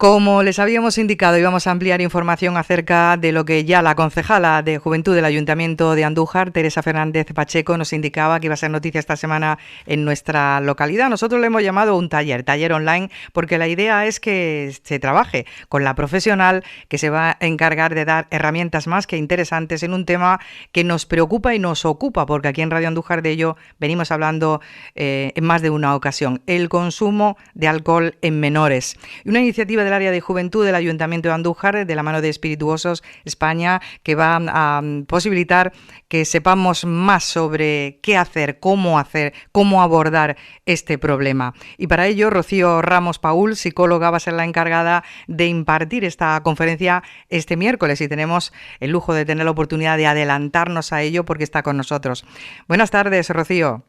Como les habíamos indicado, íbamos a ampliar información acerca de lo que ya la concejala de Juventud del Ayuntamiento de Andújar, Teresa Fernández Pacheco, nos indicaba que iba a ser noticia esta semana en nuestra localidad. Nosotros le hemos llamado un taller online, porque la idea es que se trabaje con la profesional que se va a encargar de dar herramientas más que interesantes en un tema que nos preocupa y nos ocupa, porque aquí en Radio Andújar de ello venimos hablando en más de una ocasión: el consumo de alcohol en menores. Una iniciativa del área de juventud del Ayuntamiento de Andújar, de la mano de Espirituosos España, que va a posibilitar que sepamos más sobre qué hacer, cómo abordar este problema. Y para ello, Rocío Ramos Paúl, psicóloga, va a ser la encargada de impartir esta conferencia este miércoles, y tenemos el lujo de tener la oportunidad de adelantarnos a ello porque está con nosotros. Buenas tardes, Rocío.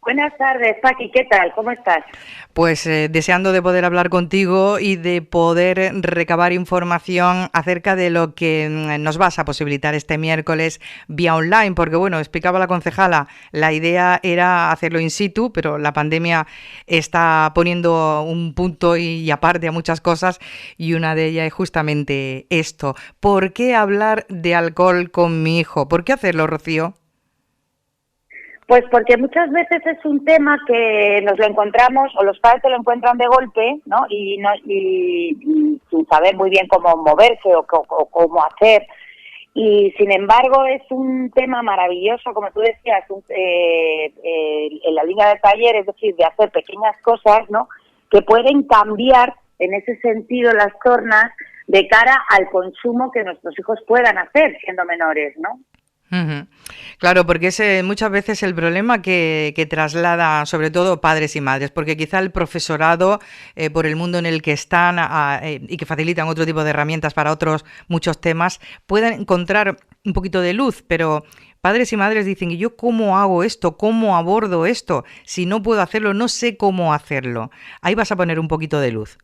Buenas tardes, Paqui, ¿qué tal? ¿Cómo estás? Pues deseando de poder hablar contigo y de poder recabar información acerca de lo que nos vas a posibilitar este miércoles vía online, porque bueno, explicaba la concejala, la idea era hacerlo in situ, pero la pandemia está poniendo un punto y aparte a muchas cosas, y una de ellas es justamente esto. ¿Por qué hablar de alcohol con mi hijo? ¿Por qué hacerlo, Rocío? Pues porque muchas veces es un tema que nos lo encontramos, o los padres se lo encuentran de golpe, ¿no? Y sin saber muy bien cómo moverse o cómo hacer. Y sin embargo es un tema maravilloso, como tú decías, en la línea de taller, es decir, de hacer pequeñas cosas, ¿no? Que pueden cambiar en ese sentido las tornas de cara al consumo que nuestros hijos puedan hacer siendo menores, ¿no? Uh-huh. Claro, porque es muchas veces el problema que traslada sobre todo padres y madres, porque quizá el profesorado, por el mundo en el que están y que facilitan otro tipo de herramientas para otros muchos temas, puedan encontrar un poquito de luz, pero padres y madres dicen: ¿y yo cómo hago esto? ¿Cómo abordo esto? Si no puedo hacerlo, no sé cómo hacerlo. Ahí vas a poner un poquito de luz.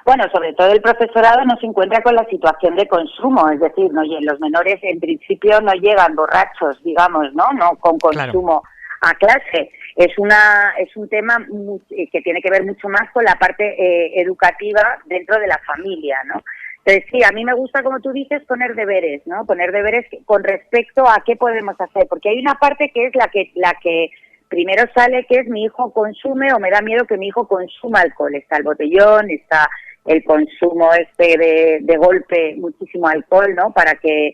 Bueno, sobre todo el profesorado no se encuentra con la situación de consumo, es decir, los menores en principio no llegan borrachos, digamos, no con consumo a clase. Es un tema que tiene que ver mucho más con la parte educativa dentro de la familia, ¿no? Entonces sí, a mí me gusta, como tú dices, poner deberes, ¿no? Poner deberes con respecto a qué podemos hacer, porque hay una parte que es la que primero sale, que es: mi hijo consume, o me da miedo que mi hijo consuma alcohol. Está el botellón, está el consumo de golpe, muchísimo alcohol, ¿no? Para que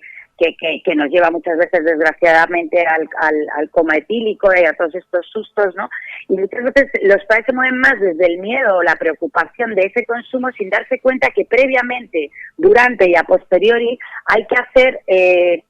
nos lleva muchas veces, desgraciadamente, al coma etílico y a todos estos sustos, ¿no? Y muchas veces los padres se mueven más desde el miedo o la preocupación de ese consumo, sin darse cuenta que previamente, durante y a posteriori hay que hacer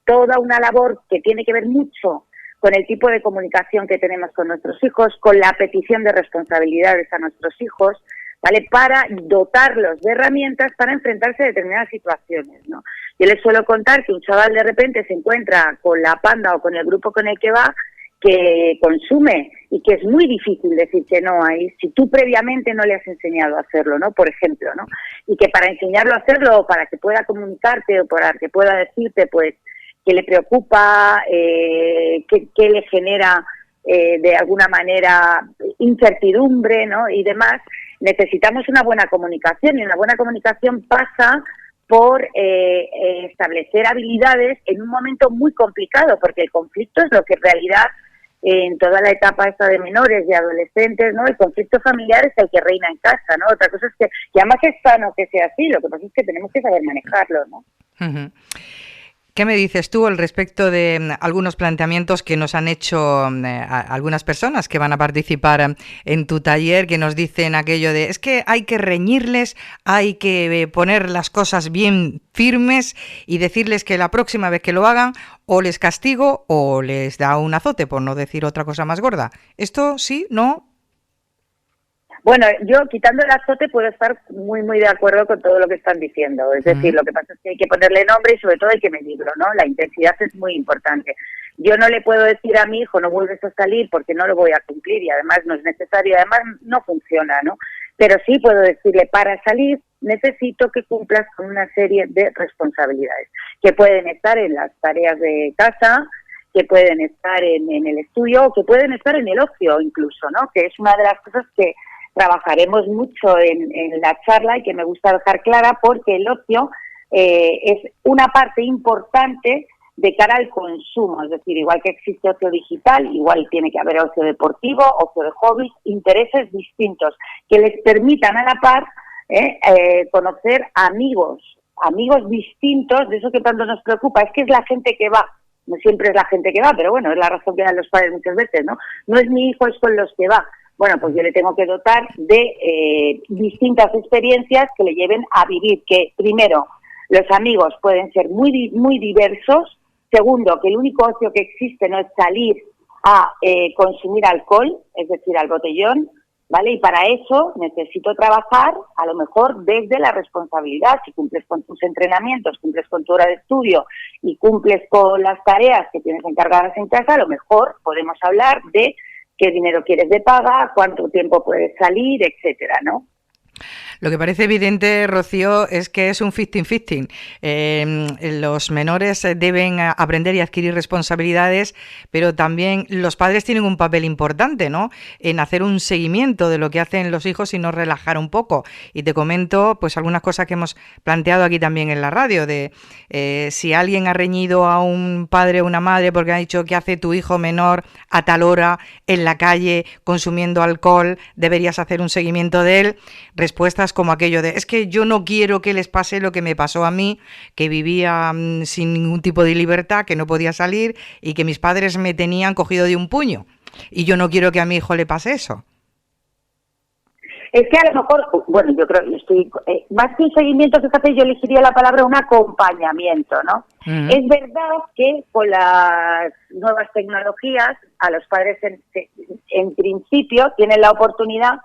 toda una labor que tiene que ver mucho con el tipo de comunicación que tenemos con nuestros hijos, con la petición de responsabilidades a nuestros hijos, ¿vale? Para dotarlos de herramientas para enfrentarse a determinadas situaciones, ¿no? Yo les suelo contar que un chaval de repente se encuentra con la panda o con el grupo con el que va, que consume, y que es muy difícil decir que no ahí si tú previamente no le has enseñado a hacerlo, ¿no? Por ejemplo, ¿no? Y que para enseñarlo a hacerlo, o para que pueda comunicarte, o para que pueda decirte, pues, que le preocupa, que le genera de alguna manera incertidumbre, ¿no? Y demás, necesitamos una buena comunicación, y una buena comunicación pasa por establecer habilidades en un momento muy complicado, porque el conflicto es lo que en realidad, en toda la etapa esta de menores y adolescentes, ¿no? El conflicto familiar es el que reina en casa, ¿no? Otra cosa es que además es sano que sea así, lo que pasa es que tenemos que saber manejarlo, ¿no? Uh-huh. ¿Qué me dices tú al respecto de algunos planteamientos que nos han hecho algunas personas que van a participar en tu taller, que nos dicen aquello de: es que hay que reñirles, hay que poner las cosas bien firmes y decirles que la próxima vez que lo hagan o les castigo o les da un azote, por no decir otra cosa más gorda? ¿Esto sí? ¿No? Bueno, yo, quitando el azote, puedo estar muy, muy de acuerdo con todo lo que están diciendo. Es decir, lo que pasa es que hay que ponerle nombre y sobre todo hay que medirlo, ¿no? La intensidad es muy importante. Yo no le puedo decir a mi hijo: no vuelves a salir, porque no lo voy a cumplir, y además no es necesario, además no funciona, ¿no? Pero sí puedo decirle: para salir necesito que cumplas con una serie de responsabilidades, que pueden estar en las tareas de casa, que pueden estar en el estudio, o que pueden estar en el ocio incluso, ¿no? Que es una de las cosas que trabajaremos mucho en la charla y que me gusta dejar clara, porque el ocio es una parte importante de cara al consumo, es decir, igual que existe ocio digital, igual tiene que haber ocio deportivo, ocio de hobbies, intereses distintos que les permitan a la par conocer amigos distintos, de eso que tanto nos preocupa. Es que es la gente que va, no siempre es la gente que va, pero bueno, es la razón que dan los padres muchas veces, ¿no? No es mi hijo, es con los que va. Bueno, pues yo le tengo que dotar de distintas experiencias que le lleven a vivir, que primero, los amigos pueden ser muy, muy diversos. Segundo, que el único ocio que existe no es salir a consumir alcohol, es decir, al botellón, ¿vale? Y para eso necesito trabajar, a lo mejor, desde la responsabilidad. Si cumples con tus entrenamientos, cumples con tu hora de estudio y cumples con las tareas que tienes encargadas en casa, a lo mejor podemos hablar de qué dinero quieres de paga, cuánto tiempo puedes salir, etcétera, ¿no? Lo que parece evidente, Rocío, es que es un 50-50. Los menores deben aprender y adquirir responsabilidades, pero también los padres tienen un papel importante, ¿no?, en hacer un seguimiento de lo que hacen los hijos y no relajar un poco. Y te comento pues algunas cosas que hemos planteado aquí también en la radio, de si alguien ha reñido a un padre o una madre porque ha dicho que hace tu hijo menor a tal hora en la calle consumiendo alcohol, deberías hacer un seguimiento de él. Respuestas como aquello de, es que yo no quiero que les pase lo que me pasó a mí, que vivía sin ningún tipo de libertad, que no podía salir y que mis padres me tenían cogido de un puño. Y yo no quiero que a mi hijo le pase eso. Es que a lo mejor, bueno, yo creo que estoy, más que un seguimiento, fíjate, yo elegiría la palabra un acompañamiento, ¿no? Uh-huh. Es verdad que con las nuevas tecnologías, a los padres en principio tienen la oportunidad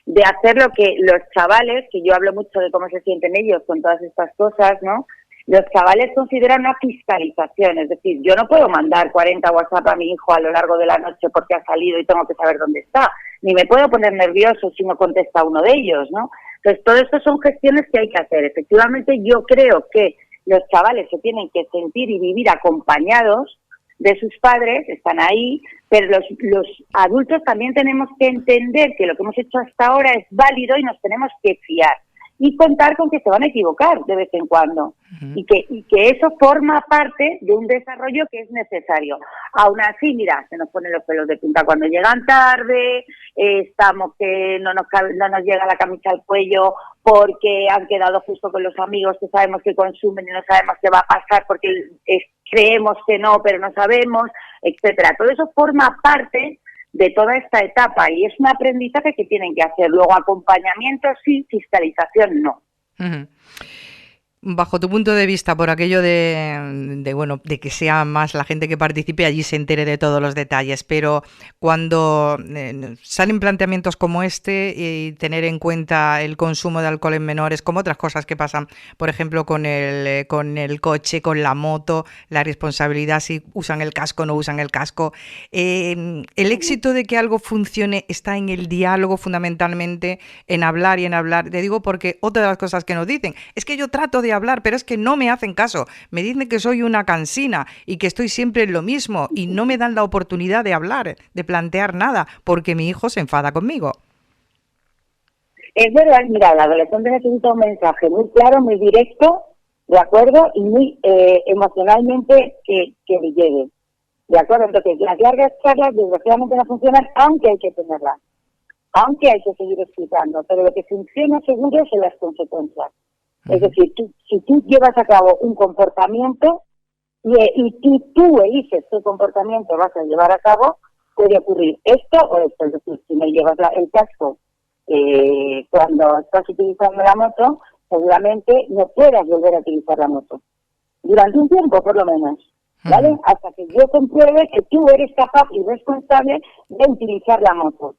de hacer lo que los chavales, que yo hablo mucho de cómo se sienten ellos con todas estas cosas, ¿no? Los chavales consideran una fiscalización, es decir, yo no puedo mandar 40 WhatsApp a mi hijo a lo largo de la noche porque ha salido y tengo que saber dónde está, ni me puedo poner nervioso si no contesta uno de ellos, ¿no? Entonces, todo esto son gestiones que hay que hacer. Efectivamente, yo creo que los chavales se tienen que sentir y vivir acompañados de sus padres, están ahí, pero los adultos también tenemos que entender que lo que hemos hecho hasta ahora es válido y nos tenemos que fiar y contar con que se van a equivocar de vez en cuando. Uh-huh. y que eso forma parte de un desarrollo que es necesario. Aún así, mira, se nos ponen los pelos de punta cuando llegan tarde, estamos que no nos llega la camisa al cuello porque han quedado justo con los amigos que sabemos que consumen y no sabemos qué va a pasar porque creemos que no, pero no sabemos, etcétera. Todo eso forma parte de toda esta etapa y es un aprendizaje que tienen que hacer. Luego, acompañamiento sí, fiscalización no. Uh-huh. Bajo tu punto de vista, por aquello de que sea más la gente que participe, allí se entere de todos los detalles, pero cuando salen planteamientos como este y tener en cuenta el consumo de alcohol en menores, como otras cosas que pasan, por ejemplo, con el coche, con la moto, la responsabilidad si usan el casco o no usan el casco, el éxito de que algo funcione está en el diálogo, fundamentalmente, en hablar y en hablar. Te digo porque otra de las cosas que nos dicen es que yo trato de hablar, pero es que no me hacen caso. Me dicen que soy una cansina y que estoy siempre en lo mismo y no me dan la oportunidad de hablar, de plantear nada, porque mi hijo se enfada conmigo. Es verdad, mira, el adolescente necesita un mensaje muy claro, muy directo, ¿de acuerdo? Y muy emocionalmente que le llegue, ¿de acuerdo? Entonces, las largas charlas desgraciadamente no funcionan, aunque hay que tenerlas, aunque hay que seguir explicando, pero lo que funciona seguro son las consecuencias. Es decir, si tú llevas a cabo un comportamiento y tú eliges qué comportamiento vas a llevar a cabo, puede ocurrir esto o esto. Es decir, si no llevas el casco cuando estás utilizando la moto, seguramente no puedas volver a utilizar la moto. Durante un tiempo, por lo menos, ¿vale? Uh-huh. Hasta que yo compruebe que tú eres capaz y responsable de utilizar la moto.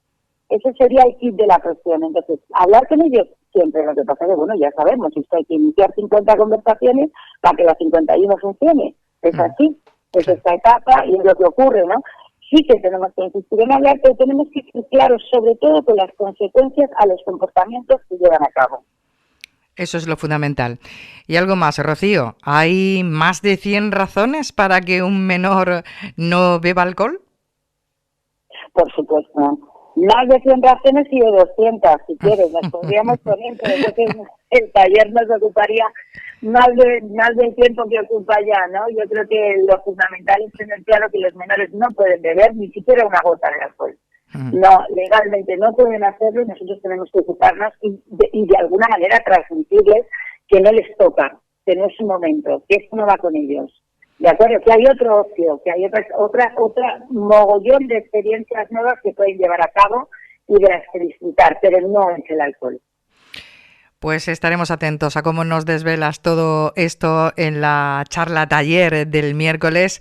Ese sería el kit de la cuestión. Entonces, hablar con ellos siempre. Lo que pasa es que, bueno, ya sabemos, esto hay que iniciar 50 conversaciones para que la 51 funcione. Es así, es esta etapa y es lo que ocurre, ¿no? Sí que tenemos que insistir en hablar, pero tenemos que ser claros sobre todo con las consecuencias a los comportamientos que llevan a cabo. Eso es lo fundamental. Y algo más, Rocío, ¿hay más de 100 razones para que un menor no beba alcohol? Por supuesto. Más de 100 razones y de 200, si quieres, las podríamos poner, pero entonces el taller nos ocuparía más del tiempo que ocupa ya, ¿no? Yo creo que lo fundamental es tener claro que los menores no pueden beber ni siquiera una gota de alcohol. No, legalmente no pueden hacerlo y nosotros tenemos que ocuparnos y de alguna manera transmitirles que no les toca, que no es su momento, que esto no va con ellos. De acuerdo, que hay otro ocio, que hay otra mogollón de experiencias nuevas que pueden llevar a cabo y de las que disfrutar, pero no es el alcohol. Pues estaremos atentos a cómo nos desvelas todo esto en la charla taller del miércoles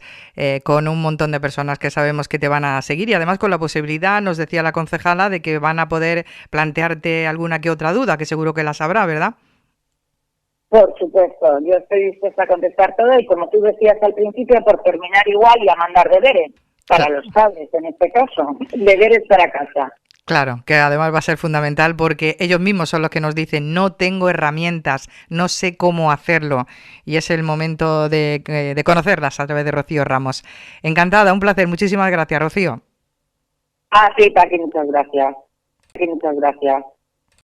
con un montón de personas que sabemos que te van a seguir y además con la posibilidad, nos decía la concejala, de que van a poder plantearte alguna que otra duda, que seguro que las habrá, ¿verdad? Por supuesto, yo estoy dispuesta a contestar todo y como tú decías al principio, por terminar igual y a mandar deberes para los padres en este caso, deberes para casa. Claro, que además va a ser fundamental porque ellos mismos son los que nos dicen no tengo herramientas, no sé cómo hacerlo y es el momento de conocerlas a través de Rocío Ramos. Encantada, un placer, muchísimas gracias, Rocío. Sí, Paqui, muchas gracias.